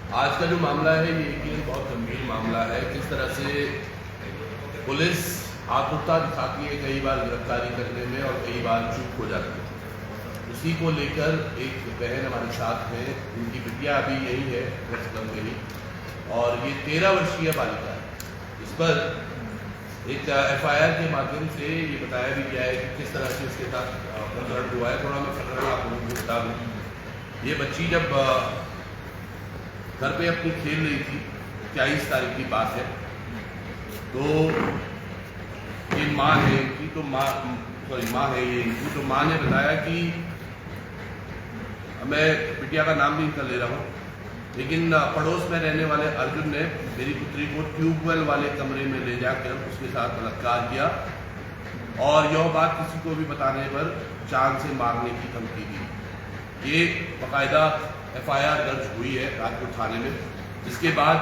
आज का जो मामला है ये यकीन बहुत गंभीर मामला है। किस तरह से पुलिस आतुरता दिखाती है कई बार गिरफ्तारी करने में और कई बार चूक हो जाती है। उसी को लेकर एक बहन हमारे साथ है, उनकी बिटिया अभी यही है प्रेस क्लब में ही, और ये 13 वर्षीय बालिका है। इस पर एक FIR के माध्यम से ये बताया भी गया है कि किस तरह से इसके साथ प्रकरण हुआ है। थोड़ा मैं प्रकरण आप लोगों को बता दूँ। ये बच्ची जब घर पे अपनी खेल रही थी, 23 तारीख की बात है, तो ये माँ है इनकी, तो माँ है ये इनकी, तो माँ ने बताया कि मैं बिटिया का नाम नहीं कर ले रहा हूँ, लेकिन पड़ोस में रहने वाले अर्जुन ने मेरी पुत्री को ट्यूबवेल वाले कमरे में ले जाकर उसके साथ बलात्कार किया और यह बात किसी को भी बताने पर जान से मारने की धमकी दी। ये बाकायदा FIR दर्ज हुई है राजपुर थाने में, जिसके बाद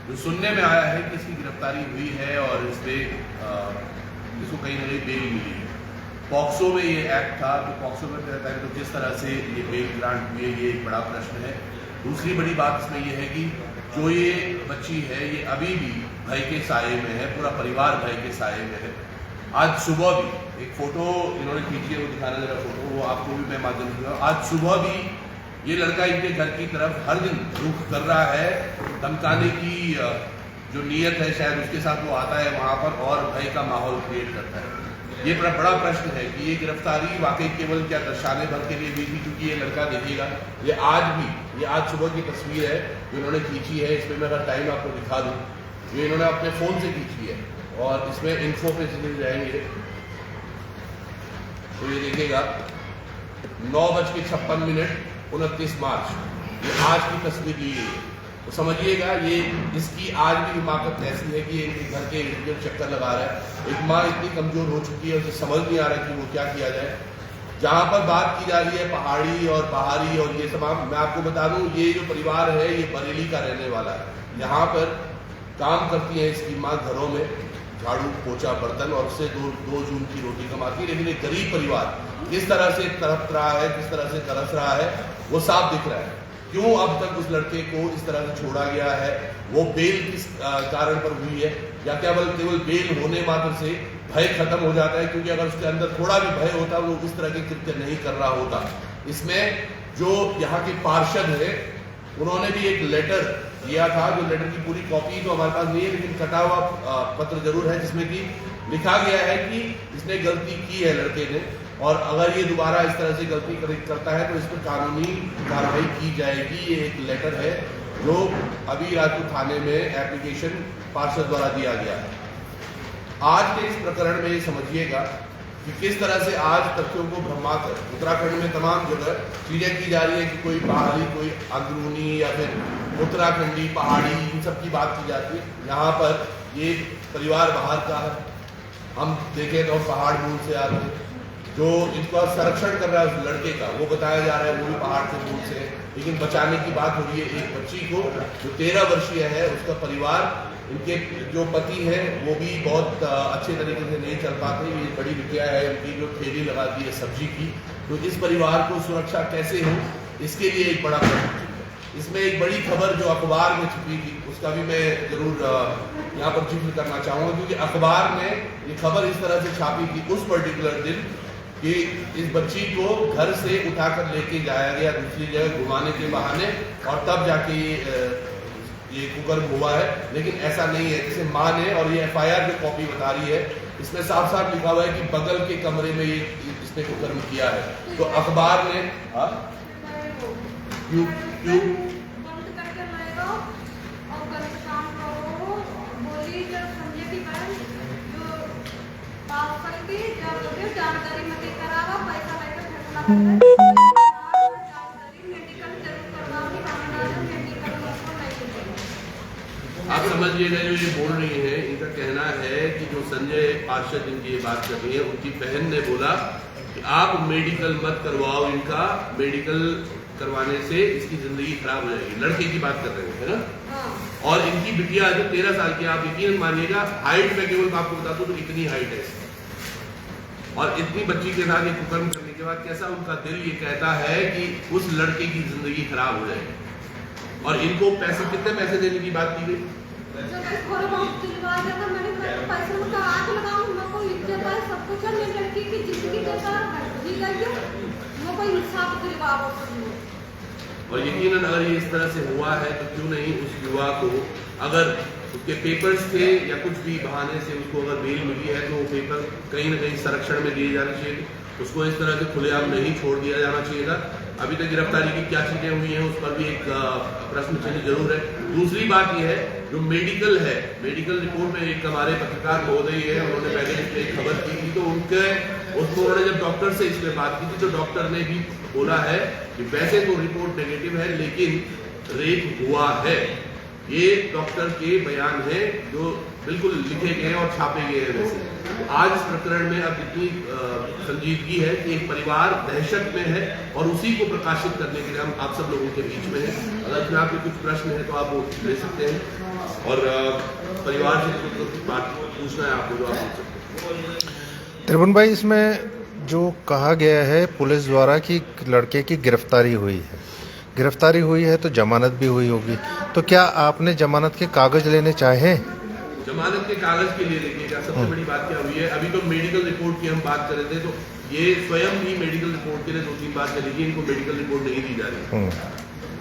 जो सुनने में आया है कि इसकी गिरफ्तारी हुई है और इससे इसको कहीं ना कहीं बेल मिली है। पॉक्सो में ये एक्ट था, तो पॉक्सो में कहता है तो किस तरह से ये बेल ग्रांट हुई है, ये एक बड़ा प्रश्न है। दूसरी बड़ी बात इसमें ये है कि जो ये बच्ची है ये अभी भी भय के साये में है, पूरा परिवार भय के साये में है। आज सुबह भी एक फोटो इन्होंने खींची है, वो दिखाना जरा फोटो, वो आपको भी मैं माध्यम दूंगा। आज सुबह भी ये लड़का इनके घर की तरफ हर दिन रुख कर रहा है, धमकाने की जो नीयत है शायद उसके साथ वो आता है वहाँ पर और भय का माहौल क्रिएट करता है। ये बड़ा प्रश्न है कि ये गिरफ्तारी वाकई केवल क्या दर्शाने भर के लिए हुई थी, क्योंकि ये लड़का देखिएगा ये आज सुबह की तस्वीर है जो इन्होंने खींची है। इसमें मैं अगर टाइम आपको दिखा दूँ, जो इन्होंने अपने फ़ोन से खींची है और इसमें इन्फो पे चले जाएंगे तो ये देखिएगा 9:56 29 मार्च, ये आज की तस्वीर ली है। तो समझिएगा ये इसकी आज भी हिमाकत ऐसी है कि इनके घर के इर्द गिर्द चक्कर लगा रहा है। एक माँ इतनी कमज़ोर हो चुकी है, उसे समझ नहीं आ रहा कि वो क्या किया जाए। जहाँ पर बात की जा रही है पहाड़ी और बाहरी और ये सब, मैं आपको बता दूँ ये जो परिवार है ये बरेली का रहने वाला है। यहाँ पर काम करती है इसकी माँ घरों में, झाड़ू पोछा बर्तन, और उससे दो जून की रोटी कमाती है। लेकिन एक गरीब परिवार किस तरह से तड़प रहा है, किस तरह से तरस रहा है, वो साफ दिख रहा है। क्यों अब तक उस लड़के को इस तरह से छोड़ा गया है, वो बेल किस कारण पर हुई है, या केवल बेल होने मात्र से भय खत्म हो जाता है? क्योंकि अगर उसके अंदर थोड़ा भी भय होता वो इस तरह के कृत्य नहीं कर रहा होता। इसमें जो यहाँ के पार्षद है उन्होंने भी एक लेटर दिया था, जो लेटर की पूरी कॉपी तो हमारे पास नहीं है, लेकिन कटा हुआ पत्र जरूर है जिसमें कि लिखा गया है कि इसने गलती की है लड़के ने, और अगर ये दोबारा इस तरह से गलती करता है तो इस पर कानूनी कार्रवाई की जाएगी। ये एक लेटर है जो अभी राजपुर थाने में एप्लीकेशन पार्षद द्वारा दिया गया है। आज के इस प्रकरण में ये समझिएगा कि किस तरह से आज तथ्यों को भ्रमाकर उत्तराखंड में तमाम जगह चीजें की जा रही है कि कोई बाहरी, कोई अंदरूनी, या फिर उत्तराखंडी पहाड़ी, इन सब की बात की जाती है। यहाँ पर ये परिवार बाहर का है, हम देखें तो पहाड़ मूल से आते हैं, जो इनका संरक्षण कर रहा है उस लड़के का वो बताया जा रहा है वो भी पहाड़ के मूल से है। लेकिन बचाने की बात हो रही है एक बच्ची को जो 13 वर्षीय है, उसका परिवार, इनके जो पति हैं वो भी बहुत अच्छे तरीके से नहीं चल पाते। ये बड़ी बिटिया है इनकी जो ठेली लगाती है सब्जी की, तो इस परिवार को सुरक्षा कैसे हो, इसके लिए एक बड़ा प्रश्न है। इसमें एक बड़ी खबर जो अखबार में छपी थी उसका भी मैं जरूर यहाँ पर जिक्र करना चाहूँगा, क्योंकि अखबार में ये खबर इस तरह से छापी थी उस पर्टिकुलर दिन कि इस बच्ची को घर से उठाकर लेके जाया गया दूसरी जगह घुमाने के बहाने, और तब जाके ये कुकर्म हुआ है। लेकिन ऐसा नहीं है जैसे माँ ने, और ये FIR की कॉपी बता रही है, इसमें साफ साफ लिखा हुआ है कि बगल के कमरे में ये इसने कुकर्म किया है। तो अखबार ने आप समझिएगा जो ये बोल रही है, इनका कहना है कि जो संजय पार्षद इनकी ये बात कर रही है, उनकी बहन ने बोला कि आप मेडिकल मत करवाओ, इनका मेडिकल करवाने से इसकी जिंदगी खराब हो जाएगी। लड़के की बात कर रहे हैं, है ना? और इनकी बिटिया जो 13 साल की, आप यकीन मानिएगा हाइट में केवल आपको बता दूं तो इतनी हाइट है, और इतनी बच्ची के साथ ये कुकर्म करने के बाद कैसा उनका दिल ये कहता है कि उस लड़के की जिंदगी खराब हो जाएगी। और इनको पैसे, कितने पैसे देने की बात की गई? और यकीनन अगर ये इस तरह से हुआ है तो क्यों नहीं उस युवा को, अगर उसके पेपर्स थे या कुछ भी बहाने से उसको अगर बेल मिली है तो वो पेपर कहीं ना कहीं संरक्षण में दिए जाने चाहिए, उसको इस तरह से खुलेआम नहीं छोड़ दिया जाना चाहिए था। अभी तक गिरफ्तारी की क्या चीजें हुई हैं उस पर भी एक प्रश्न चिन्ह जरूर है। दूसरी बात यह है जो मेडिकल है, मेडिकल रिपोर्ट में एक हमारे पत्रकार महोदय है, उन्होंने पहले इस पर एक खबर की थी, तो उन्होंने जब डॉक्टर से इस पर बात की थी तो डॉक्टर ने भी बोला है कि वैसे तो रिपोर्ट नेगेटिव है लेकिन रेप हुआ है। ये डॉक्टर के बयान है जो बिल्कुल लिखे गए और छापे गए हैं। वैसे आज इस प्रकरण में अब इतनी संजीदगी है कि एक परिवार दहशत में है और उसी को प्रकाशित करने के लिए हम आप सब लोगों के बीच में हैं। अगर इसमें आपके कुछ प्रश्न है तो आप वो ले सकते हैं और परिवार से कुछ बात पूछना है आपको जो आप पूछ सकते हैं। त्रिभुवन भाई, इसमें जो कहा गया है पुलिस द्वारा कि लड़के की गिरफ्तारी हुई है तो जमानत भी हुई होगी, तो क्या आपने जमानत के कागज लेने चाहे? जमानत के कागज के लिए देखिएगा सबसे बड़ी बात क्या हुई है, अभी तो मेडिकल रिपोर्ट की हम बात कर रहे थे, तो ये स्वयं ही मेडिकल रिपोर्ट के लिए 2-3 बार चलेगी, इनको मेडिकल रिपोर्ट नहीं दी जा रही।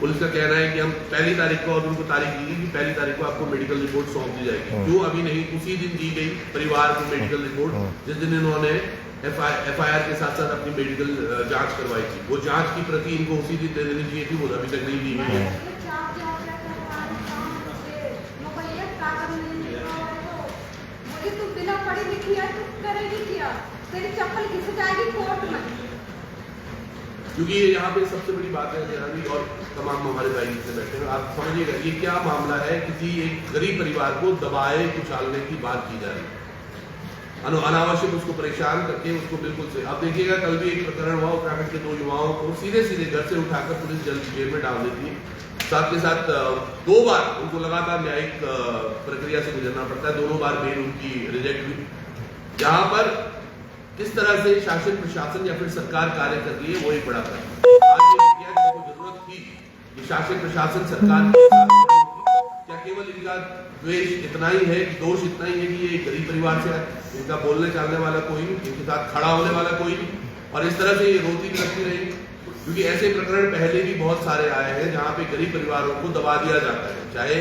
पुलिस का कहना है कि हम 1 तारीख को, और उनको तारीख दी कि 1 तारीख को आपको मेडिकल रिपोर्ट सौंप दी जाएगी, जो अभी नहीं, उसी दिन दी गई परिवार को मेडिकल रिपोर्ट जिस दिन इन्होंने FIR के साथ साथ अपनी मेडिकल जांच करवाई थी। वो जांच की प्रति इनको उसी दिन दे देनी चाहिए थी, वो अभी तक नहीं दी गई है। क्योंकि यहाँ पे सबसे बड़ी बात है जनाबी और तमाम हमारे भाई से बैठे हैं, आप समझिएगा ये क्या मामला है, किसी एक गरीब परिवार को दबाए कुचलने की बात की जा रही है, अनावश्यक उसको परेशान करके उसको बिल्कुल से। अब देखिएगा कल भी एक प्रकरण हुआ, उत्तराखंड के 2 युवाओं को सीधे घर से उठाकर पुलिस जेल में डाल देती है, साथ के साथ 2 बार उनको लगातार न्यायिक प्रक्रिया से गुजरना पड़ता है, दोनों बार बेल उनकी रिजेक्ट हुई। यहाँ पर किस तरह से शासन प्रशासन या फिर सरकार कार्य कर रही है वो एक बड़ा प्रश्न। आज ये जिनको जरूरत थी कि शासन प्रशासन सरकार क्या केवल इनका द्वेष इतना ही है, दोष इतना ही है कि ये गरीब परिवार से है, इनका बोलने चालने वाला कोई नहीं, इनके साथ खड़ा होने वाला कोई नहीं, और इस तरह से ये रोती लगती रहेगी। क्योंकि ऐसे प्रकरण पहले भी बहुत सारे आए हैं जहाँ पे गरीब परिवारों को दबा दिया जाता है, चाहे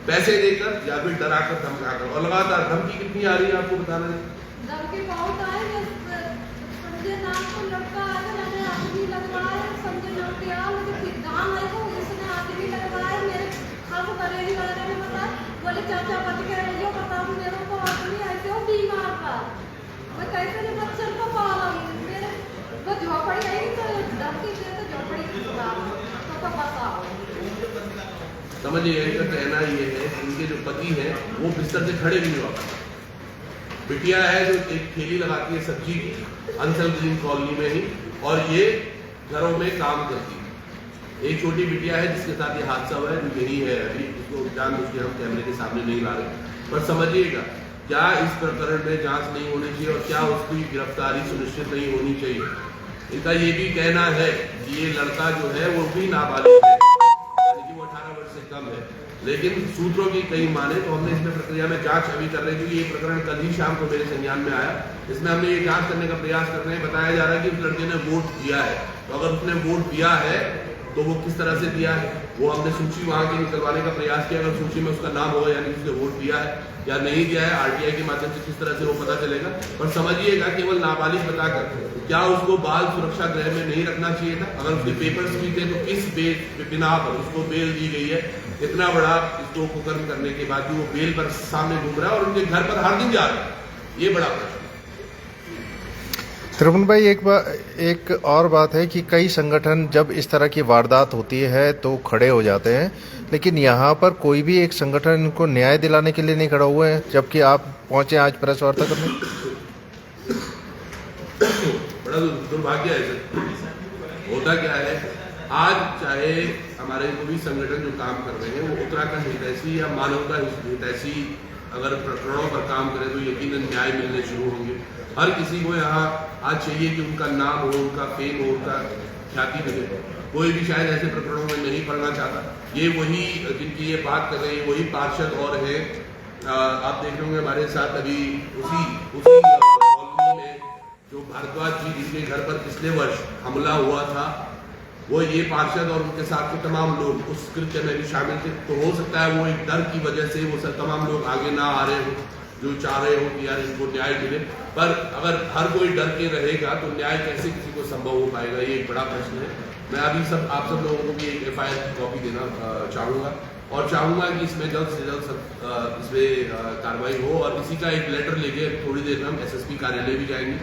पैसे देकर या फिर डराकर धमकाकर, और लगातार धमकी कितनी आ रही है आपको बताना है। समझिए इनका कहना ये है कि इनके जो पति हैं वो बिस्तर से खड़े भी नहीं हो पाते। बिटिया है जो एक ठेली लगाती है सब्जी की अंसल ग्रीन कॉलोनी में ही, और ये घरों में काम करती है। एक छोटी बिटिया है जिसके साथ ये हादसा हुआ है, जो यही है, अभी उसको जानबूझ के हम कैमरे के सामने नहीं ला रहे, पर समझिएगा क्या इस प्रकरण में जांच नहीं होनी चाहिए और क्या उसकी गिरफ्तारी सुनिश्चित नहीं होनी चाहिए। इनका ये भी कहना है कि ये लड़का जो है वो भी नाबालिग है, यानी कि वो 18 वर्ष से कम है, लेकिन सूत्रों की कई माने तो हमने इसमें प्रक्रिया में जांच अभी कर रहे हैं, क्योंकि ये प्रकरण कल ही शाम को मेरे संज्ञान में आया। इसमें हमने ये जांच करने का प्रयास कर रहे हैं। बताया जा रहा है कि उस लड़के ने वोट दिया है, तो अगर उसने वोट दिया है तो वो किस तरह से दिया है, वो हमने सूची वहां की निकलवाने का प्रयास किया। अगर सूची में उसका नाम होगा यानी उसने वोट दिया है या नहीं दिया है, RTI के माध्यम से किस तरह से वो पता चलेगा। पर समझिएगा केवल नाबालिग बताकर क्या उसको बाल सुरक्षा गृह में नहीं रखना चाहिए था? अगर उसके पेपर्स भी थे तो किस बिना पर उसको बेल दी गई है? इतना बड़ा इसको कुकर्म करने के बाद भी वो बेल पर सामने घूम रहा है और उनके घर पर हर दिन जा रहा है, ये बड़ा प्रश्न। त्रिभुवन भाई, एक और बात है कि कई संगठन जब इस तरह की वारदात होती है तो खड़े हो जाते हैं, लेकिन यहाँ पर कोई भी एक संगठन इनको न्याय दिलाने के लिए नहीं खड़ा हुए हैं, जबकि आप पहुंचे आज प्रेस वार्ता करने। बड़ा दुर्भाग्य है सर। होता क्या है, आज चाहे हमारे जो भी संगठन जो काम कर रहे हैं वो उत्तराखंड हितैषी या मानवता हितैषी अगर प्रकरणों पर काम करें तो यकीनन न्याय मिलने शुरू होंगे। हर किसी को यहाँ आज चाहिए कि उनका नाम हो, उनका फेम हो, उनका ख्याति मिले। कोई भी शायद ऐसे प्रकरणों में नहीं पढ़ना चाहता, ये वही जिनकी ये बात कर रहे हैं वही पार्षद और हैं। आप देख रहे होंगे हमारे साथ अभी उसी कॉलोनी में जो भारद्वाज जी जिनके घर पर पिछले वर्ष हमला हुआ था, वो ये पार्षद और उनके साथ के तमाम लोग उस कृत्य में भी शामिल थे। तो हो सकता है वो एक डर की वजह से वो सब तमाम लोग आगे ना आ रहे हो, जो चाह रहे हो कि यार इनको न्याय मिले। पर अगर हर कोई डर के रहेगा तो न्याय कैसे किसी को संभव हो पाएगा, ये एक बड़ा प्रश्न है। मैं अभी आप सब लोगों को भी एक FIR की कॉपी देना चाहूँगा और चाहूँगा कि इसमें जल्द से जल्द इसमें कार्रवाई हो। और इसी का एक लेटर लेके थोड़ी देर में हम SSP कार्यालय भी जाएंगे,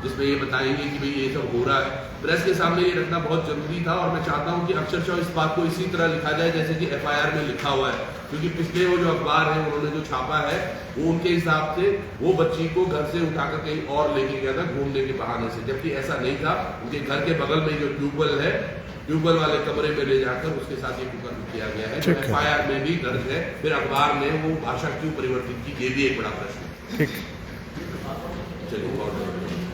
जिसमें ये बताएंगे कि भाई ये सब हो रहा है। प्रेस के सामने ये रखना बहुत जरूरी था और मैं चाहता हूँ कि अक्षरशः इस बात को इसी तरह लिखा जाए जैसे कि FIR में लिखा हुआ है, क्योंकि पिछले वो जो अखबार है उन्होंने जो छापा है वो उनके हिसाब से वो बच्ची को घर से उठाकर कहीं और लेके गया था घूमने के बहाने से, जबकि ऐसा नहीं था। उनके घर के बगल में जो ट्यूबवेल है, ट्यूबवेल वाले कमरे में ले जाकर उसके साथ ये कुकर्म किया गया है, जो FIR में भी दर्ज है। फिर अखबार में वो भाषा क्यों परिवर्तित की, ये भी एक बड़ा प्रश्न है। ठीक। चलिए बहुत